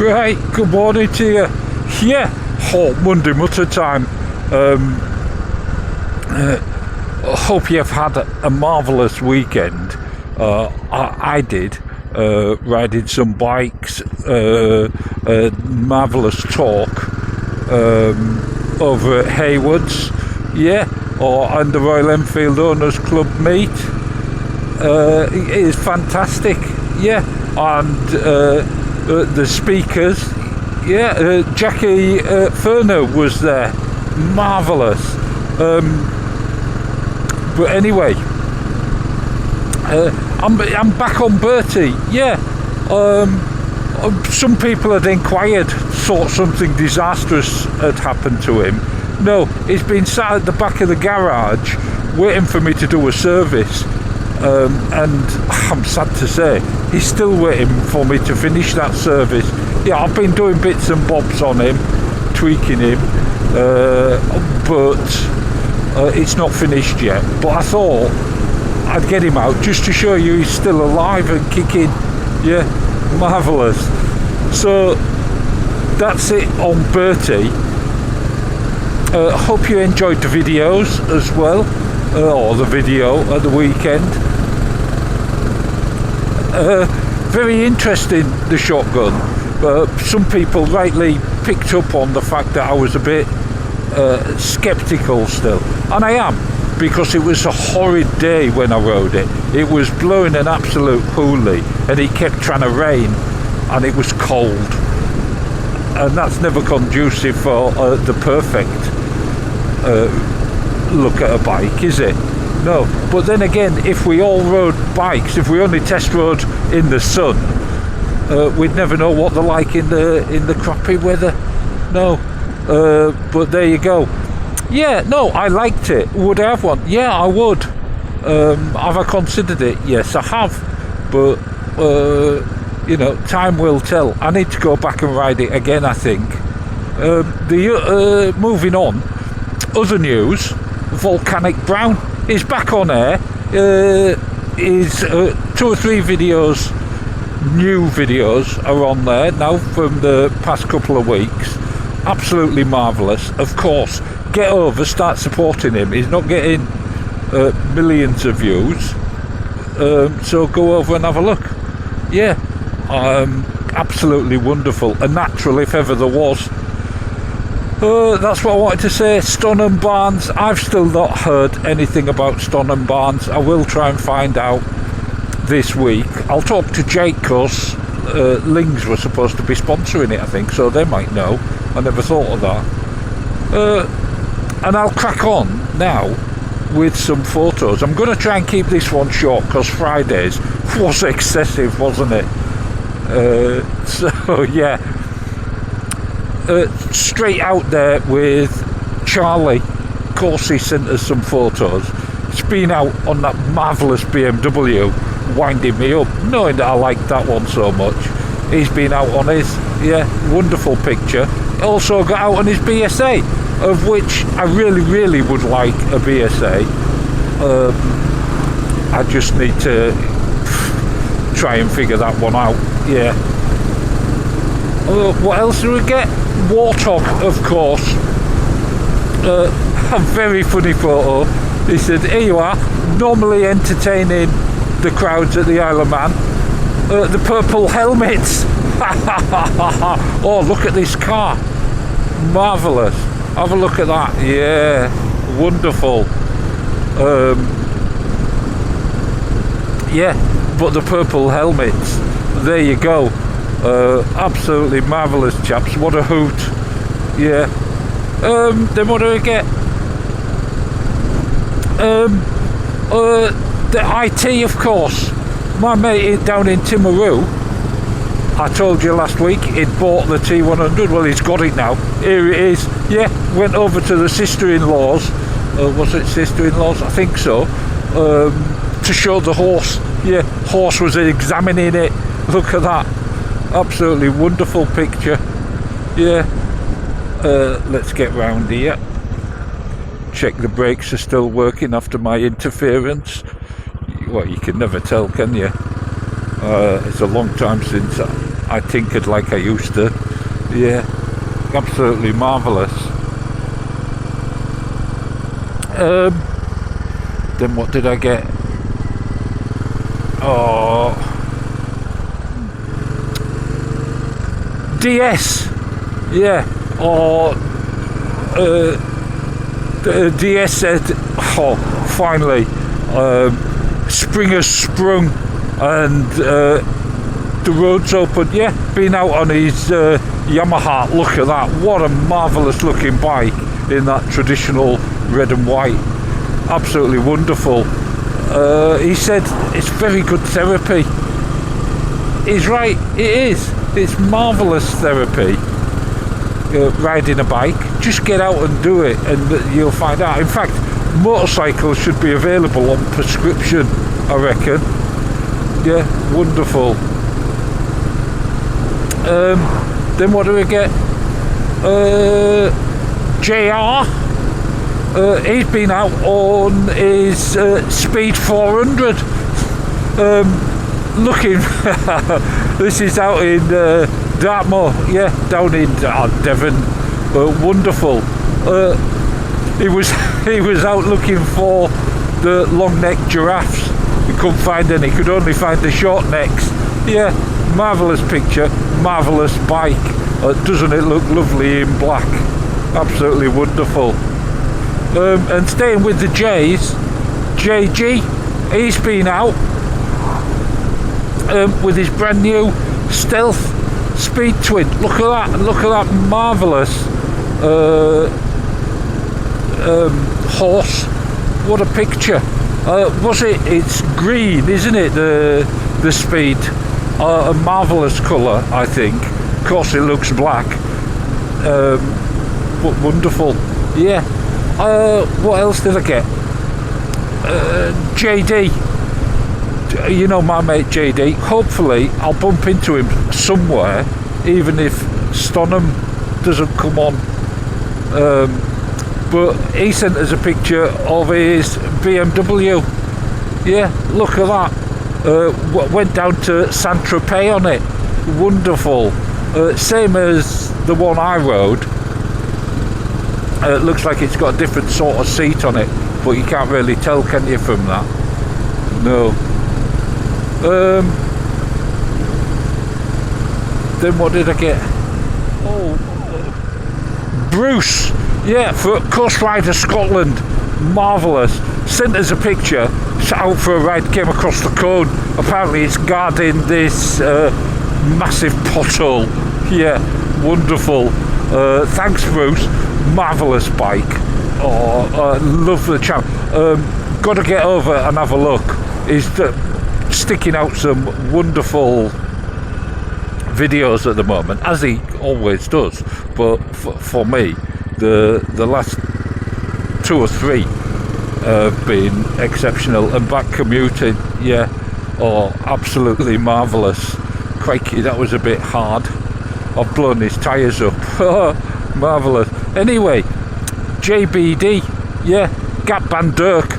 Right, good morning to you. Yeah, Monday Mutter time. Hope you've had a marvellous weekend. I did. Riding some bikes, marvellous talk over at Haywards, and the Royal Enfield Owners Club meet. It is fantastic, and the speakers, Jackie Furner was there, marvellous. But anyway, I'm back on Bertie. Some people had inquired, thought something disastrous had happened to him. No, he's been sat at the back of the garage waiting for me to do a service, and I'm sad to say he's still waiting for me to finish that service. I've been doing bits and bobs on him, tweaking him, but it's not finished yet. But I thought I'd get him out just to show you he's still alive and kicking. Marvellous. So that's it on Bertie. Hope you enjoyed the videos as well, or the video at the weekend. Very interesting, the shotgun. Some people rightly picked up on the fact that I was a bit sceptical still, and I am, because it was a horrid day when I rode it. It was blowing an absolute hoolie, and it kept trying to rain, and it was cold, and that's never conducive for the perfect look at a bike, is it? No. But then again, if we all rode bikes, if we only test rode in the sun, we'd never know what they're like in the crappy weather. No. But there you go. I liked it. Would I have one? I would. Have I considered it? Yes, I have. But time will tell. I need to go back and ride it again, I think. Moving on, other news, Volcanic Brown is back on air. Is 2 or 3 videos, new videos are on there now from the past couple of weeks. Absolutely marvellous. Of course, get over, start supporting him. He's not getting millions of views, so go over and have a look. Absolutely wonderful, a natural if ever there was. That's what I wanted to say. Stonham Barnes, I've still not heard anything about Stonham Barnes. I will try and find out this week. I'll talk to Jake, because Lings were supposed to be sponsoring it, I think, so they might know. I never thought of that. And I'll crack on now with some photos. I'm going to try and keep this one short, because Fridays was excessive, wasn't it? Straight out there with Charlie. Of course, he sent us some photos. He's been out on that marvellous BMW, winding me up, knowing that I liked that one so much. He's been out on his, wonderful picture. Also got out on his BSA, of which I really, really would like a BSA. I just need to try and figure that one out. What else do we get? Warthog, of course. A very funny photo. He said, here you are, normally entertaining the crowds at the Isle of Man. The purple helmets. Oh, look at this car. Marvellous. Have a look at that. Wonderful. But the purple helmets, there you go. Absolutely marvellous, chaps. What a hoot. Then what do we get? The IT, of course. My mate down in Timaru, I told you last week, he'd bought the T100. Well, he's got it now. Here it is. Went over to the sister-in-laws. Was it sister-in-laws? I think so. To show the horse. Horse was examining it. Look at that. Absolutely wonderful picture. Let's get round here. Check the brakes are still working after my interference. Well, you can never tell, can you? It's a long time since I tinkered like I used to. Yeah, absolutely marvellous. Then what did I get? Oh, DS. Yeah. Or the DS said, oh, finally, spring has sprung and the road's open. Yeah, been out on his Yamaha. Look at that. What a marvellous looking bike in that traditional red and white. Absolutely wonderful. He said it's very good therapy. He's right, it is. It's marvellous therapy. Riding a bike, just get out and do it and you'll find out. In fact, motorcycles should be available on prescription, I reckon. Yeah, wonderful. Then what do we get? JR, he's been out on his Speed 400. Looking, this is out in Dartmoor, yeah, down in Devon. Wonderful. He was out looking for the long-necked giraffes. He couldn't find any. Could only find the short necks. Yeah, marvellous picture, marvellous bike. Doesn't it look lovely in black? Absolutely wonderful. And staying with the J's, JG, he's been out with his brand new Stealth Speed Twin. Look at that! Look at that marvellous horse. What a picture! It's green, isn't it? The Speed, a marvellous colour, I think. Of course, it looks black, but wonderful. Yeah. What else did I get? JD. You know my mate JD. Hopefully I'll bump into him somewhere, even if Stonham doesn't come on. But he sent us a picture of his BMW. Yeah, look at that. Went down to Saint-Tropez on it. Wonderful. Same as the one I rode. It looks like it's got a different sort of seat on it, but you can't really tell, can you, from that? No. Then what did I get? Oh, Bruce. Yeah, for Coast Rider Scotland. Marvellous. Sent us a picture. Out for a ride, came across the cone. Apparently it's guarding this massive pothole. Yeah, wonderful. Thanks, Bruce. Marvellous bike. Oh, love the chap. Got to get over and have a look. He's sticking out some wonderful videos at the moment, as he always does. But for me, the last 2 or 3 have been exceptional. And back commuting, yeah, oh, absolutely marvellous. Crikey, that was a bit hard. I've blown his tyres up. Marvellous. Anyway, JBD, yeah, Gap Van Dirk,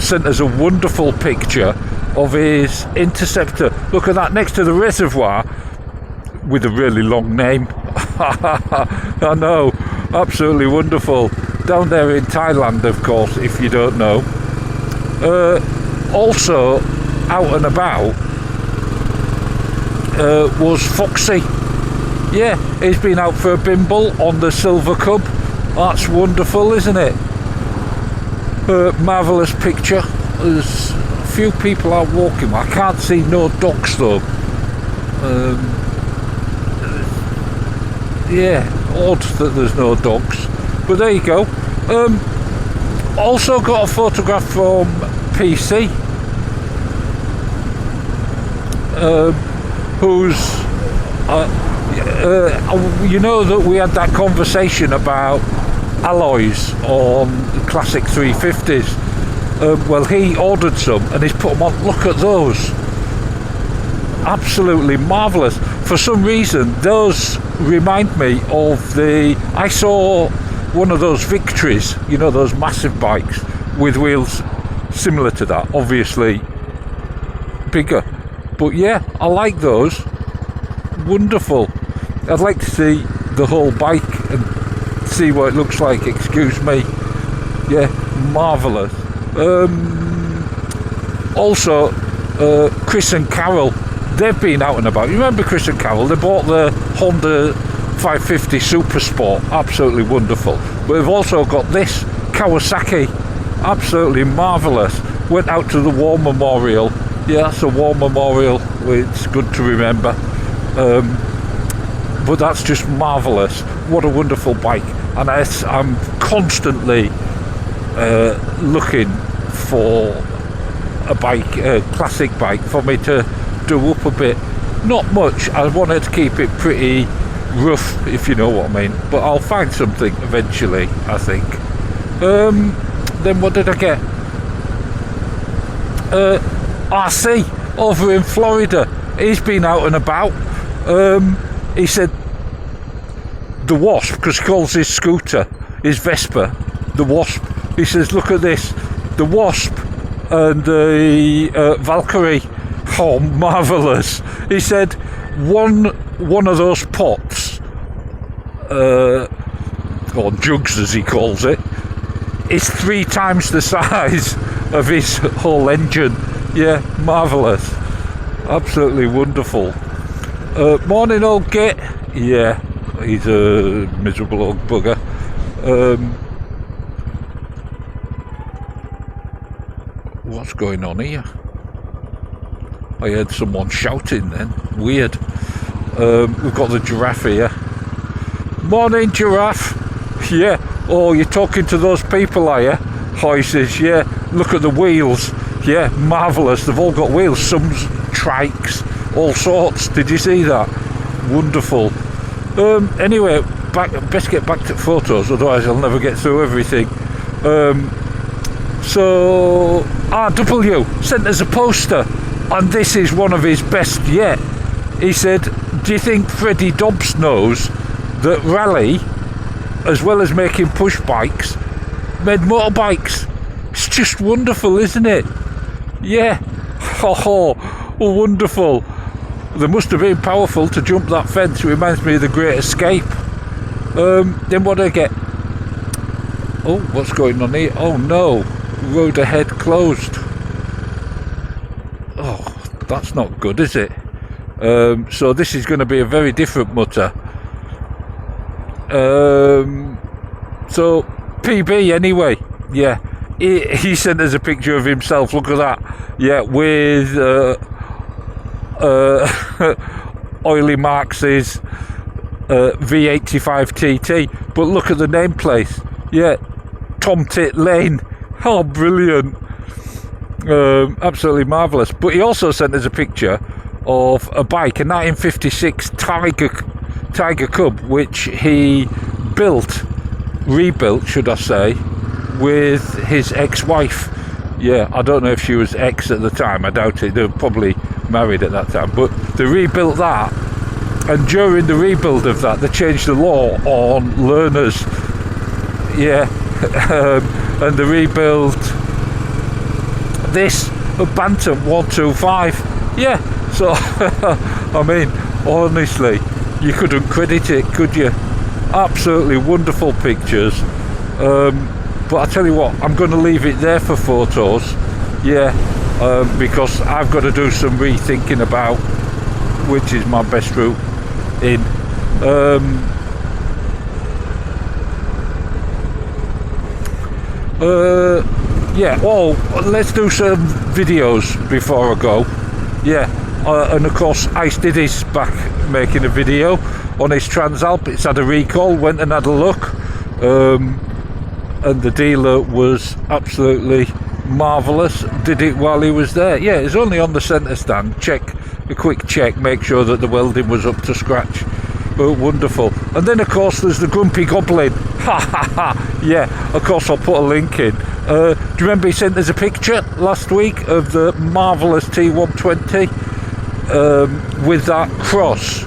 sent us a wonderful picture of his Interceptor. Look at that, next to the reservoir, with a really long name. I know, absolutely wonderful. Down there in Thailand, of course, if you don't know. Also, out and about, was Foxy. Yeah, he's been out for a bimble on the Silver Cub. That's wonderful, isn't it? Marvellous picture. There's a few people out walking. I can't see no dogs though. Yeah, odd that there's no dogs. But there you go. Also got a photograph from PC. Who's... you know that we had that conversation about alloys on classic 350s. Well, he ordered some and he's put them on. Look at those. Absolutely marvellous. For some reason, those remind me of I saw one of those Victories, you know, those massive bikes with wheels similar to that, obviously bigger. But yeah, I like those. wonderful. I'd like to see the whole bike and see what it looks like, excuse me. Yeah, marvellous. Also, Chris and Carol, they've been out and about. You remember Chris and Carol? They bought the Honda 550 Super Sport, absolutely wonderful. But we've also got this Kawasaki, absolutely marvellous. Went out to the War Memorial. Yeah, that's a War Memorial, it's good to remember. But that's just marvellous. What a wonderful bike. And I'm constantly looking for a bike, a classic bike, for me to do up a bit. Not much, I wanted to keep it pretty rough, if you know what I mean, but I'll find something eventually, I think. Then what did I get? RC over in Florida, he's been out and about. He said the Wasp, because he calls his scooter, his Vespa, the Wasp. He says, look at this, the Wasp and the Valkyrie. Oh, marvellous. He said one of those pots, or jugs as he calls it, is 3 times the size of his whole engine. Yeah, marvellous. Absolutely wonderful. Morning, old git. Yeah, he's a miserable old bugger. What's going on here? I heard someone shouting then. Weird. We've got the Giraffe here. Morning, Giraffe. Yeah. Oh, you're talking to those people, are you? Oh, he says, yeah, look at the wheels. Yeah, marvellous. They've all got wheels. Some trikes, all sorts. Did you see that? Wonderful. Anyway, best get back to photos, otherwise I'll never get through everything. So, RW sent us a poster, and this is one of his best yet. He said, do you think Freddie Dobbs knows that Rally, as well as making push bikes, made motorbikes? It's just wonderful, isn't it? Yeah. Oh, wonderful. They must have been powerful to jump that fence. It reminds me of the Great Escape. Then what do I get? Oh, what's going on here? Oh no, road ahead closed. Oh, that's not good, is it? So this is going to be a very different Mutter. So PB anyway. Yeah, he sent us a picture of himself. Look at that. Yeah, with Oily Marx's V85 TT. But look at the nameplate. Yeah, Tom Tit Lane. Oh, brilliant. Absolutely marvellous. But he also sent us a picture of a bike, a 1956 Tiger Cub, which he rebuilt, should I say, with his ex-wife. Yeah, I don't know if she was ex at the time, I doubt it, they were probably married at that time, but they rebuilt that, and during the rebuild of that, they changed the law on learners. Yeah, and they rebuilt this, a Bantam 125. Yeah, so, I mean, honestly, you couldn't credit it, could you? Absolutely wonderful pictures. But I tell you what, I'm going to leave it there for photos. Yeah, because I've got to do some rethinking about which is my best route in. Yeah, well, let's do some videos before I go. Yeah, and of course Ice Diddy's back making a video on his Transalp. It's had a recall, went and had a look, and the dealer was absolutely marvellous. Did it while he was there. Yeah, it's only on the centre stand. A quick check, make sure that the welding was up to scratch. Oh, wonderful. And then of course there's the Grumpy Goblin. Ha ha ha. Yeah, of course I'll put a link in. Do you remember he sent us a picture last week of the marvellous T120 with that cross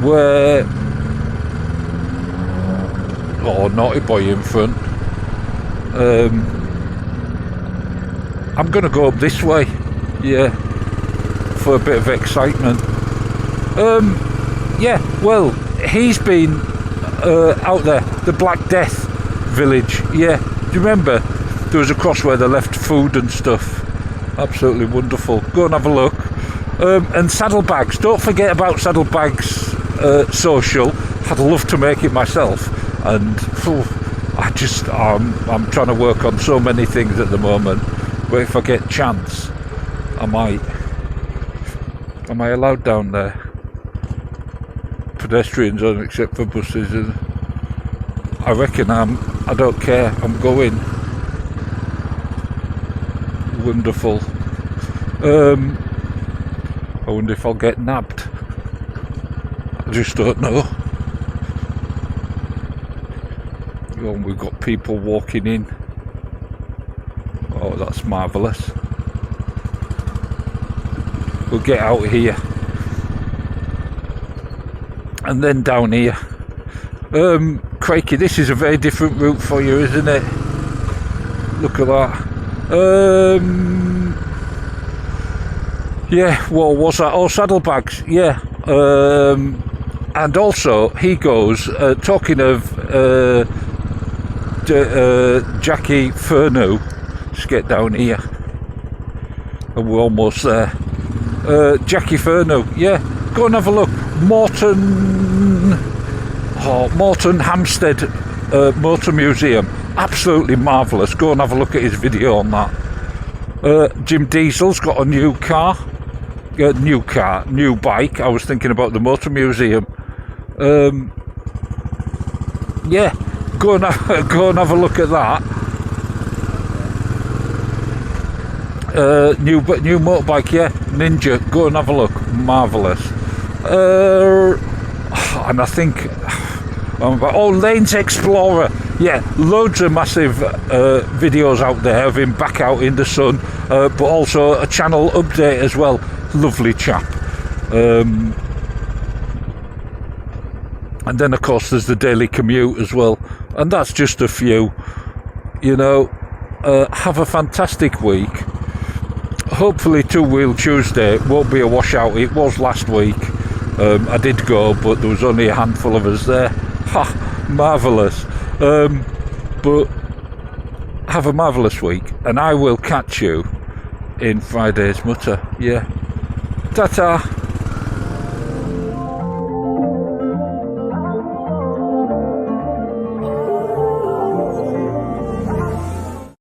where, oh, naughty boy in front. I'm going to go up this way, yeah, for a bit of excitement. Yeah, well, he's been out there, the Black Death village. Yeah, do you remember? There was a cross where they left food and stuff. Absolutely wonderful. Go and have a look. And Saddlebags. Don't forget about Saddlebags social. I'd love to make it myself. And I'm trying to work on so many things at the moment. But if I get chance, I might. Am I allowed down there? Pedestrian zone except for buses. And I reckon I don't care. I'm going. Wonderful. I wonder if I'll get nabbed. I just don't know. Oh, we've got people walking in. Oh, that's marvellous. We'll get out here. And then down here. Crikey, this is a very different route for you, isn't it? Look at that. Yeah, what was that? Oh, Saddlebags, yeah. And also, he goes, talking of Jackie Furneaux, let's get down here. And we're almost there. Jackie Furneaux, yeah, go and have a look. Morton Hampstead Motor Museum, absolutely marvellous. Go and have a look at his video on that. Jim Diesel's got a new bike. I was thinking about the Motor Museum. Yeah, go and have a look at that. New motorbike, yeah, Ninja. Go and have a look. Marvellous. And I think, Lane's Explorer. Yeah, loads of massive videos out there of him back out in the sun, but also a channel update as well. Lovely chap. And then of course there's the Daily Commute as well, and that's just a few. You know, have a fantastic week. Hopefully Two Wheel Tuesday won't be a washout. It was last week. I did go, but there was only a handful of us there. Ha, marvellous. But have a marvellous week, and I will catch you in Friday's Mutter. Yeah. Ta-ta.